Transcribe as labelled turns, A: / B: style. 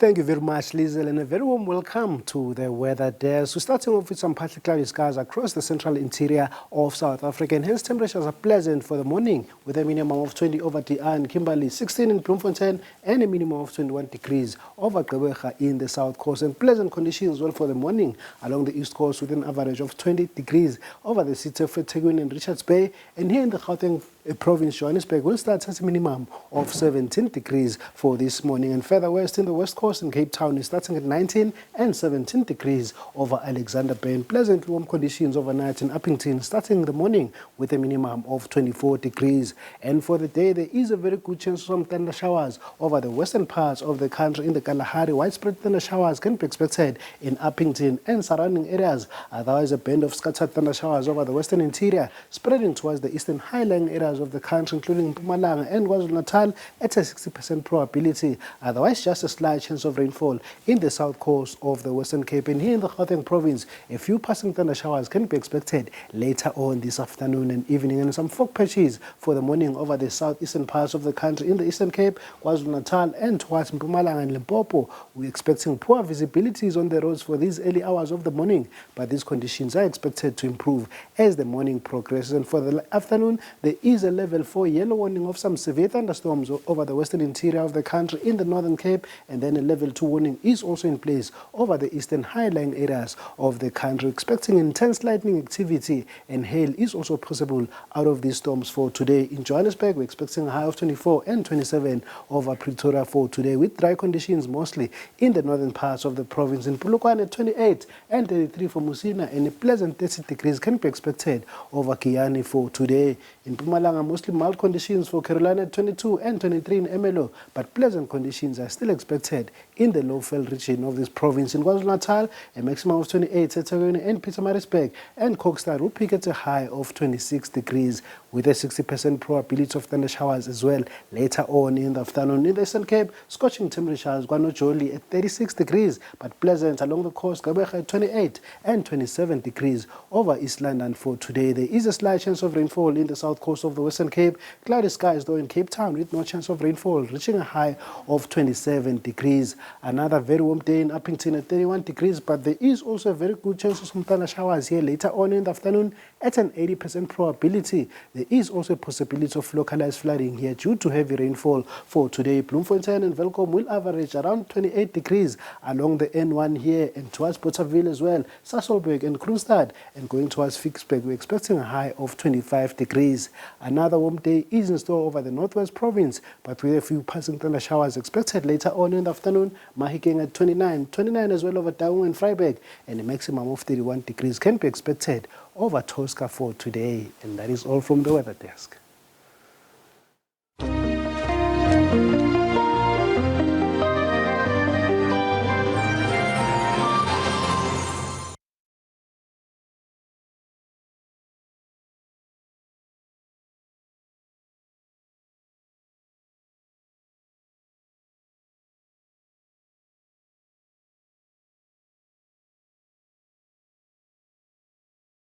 A: Thank you very much, Lizel, and a very warm welcome to the weather desk. We're starting off with some partly cloudy skies across the central interior of South Africa, and hence temperatures are pleasant for the morning with a minimum of 20 over DI and Kimberley, 16 in Bloemfontein, and a minimum of 21 degrees over Gqeberha in the south coast, and pleasant conditions as well for the morning along the east coast with an average of 20 degrees over the city of eThekwini and Richards Bay, and here in the Gauteng province, Johannesburg, will start at a minimum of 17 degrees for this morning, and further west in the west coast in Cape Town is starting at 19 and 17 degrees over Alexander Bay, and pleasant warm conditions overnight in Uppington starting the morning with a minimum of 24 degrees. And for the day, there is a very good chance of some thunder showers over the western parts of the country in the Kalahari. Widespread thunder showers can be expected in Uppington and surrounding areas. Otherwise, a band of scattered thunder showers over the western interior spreading towards the eastern highland areas of the country, including Mpumalanga and KwaZulu-Natal, at a 60% probability. Otherwise, just a slight chance of rainfall in the south coast of the Western Cape. And here in the Gauteng province, a few passing thunder showers can be expected later on this afternoon and evening, and some fog patches for the morning over the southeastern parts of the country in the Eastern Cape, KwaZulu-Natal, and towards Mpumalanga and Limpopo. We're expecting poor visibilities on the roads for these early hours of the morning, but these conditions are expected to improve as the morning progresses. And for the afternoon, there is a level 4 yellow warning of some severe thunderstorms over the western interior of the country in the Northern Cape, and then a level 2 warning is also in place over the eastern highland areas of the country. Expecting intense lightning activity and hail is also possible out of these storms for today. In Johannesburg, we're expecting a high of 24 and 27 over Pretoria for today, with dry conditions mostly in the northern parts of the province. In Polokwane, 28 and 33 for Musina, and a pleasant 30 degrees can be expected over Kiani for today. In Mpumalanga, mostly mild conditions for Carolina, 22 and 23 in Emelo, but pleasant conditions are still expected in the Lowveld region of this province. In KwaZulu-Natal, a maximum of 28 at eThekwini and Pietermaritzburg, and Kokstad will peak at a high of 26 degrees with a 60% probability of thunder showers as well later on in the afternoon. In the Eastern Cape, scorching temperatures, KwaNoJoli at 36 degrees, but pleasant along the coast, Gqeberha at 28 and 27 degrees over East London for today. There is a slight chance of rainfall in the south coast of the Western Cape. Cloudy skies though in Cape Town with no chance of rainfall, reaching a high of 27 degrees. Another very warm day in Uppington at 31 degrees, but there is also a very good chance of some thunder showers here later on in the afternoon at an 80% probability. There is also a possibility of localized flooding here due to heavy rainfall for today. Bloemfontein and Welkom will average around 28 degrees along the N1 here, and towards Bothaville as well, Sasolburg and Kroonstad, and going towards Vicksburg, we're expecting a high of 25 degrees. Another warm day is in store over the northwest province, but with a few passing thunder showers expected later on in the afternoon. Mahikeng at 29 as well over Taung and Vryburg, and a maximum of 31 degrees can be expected over Tosca for today. And that is all from the weather desk.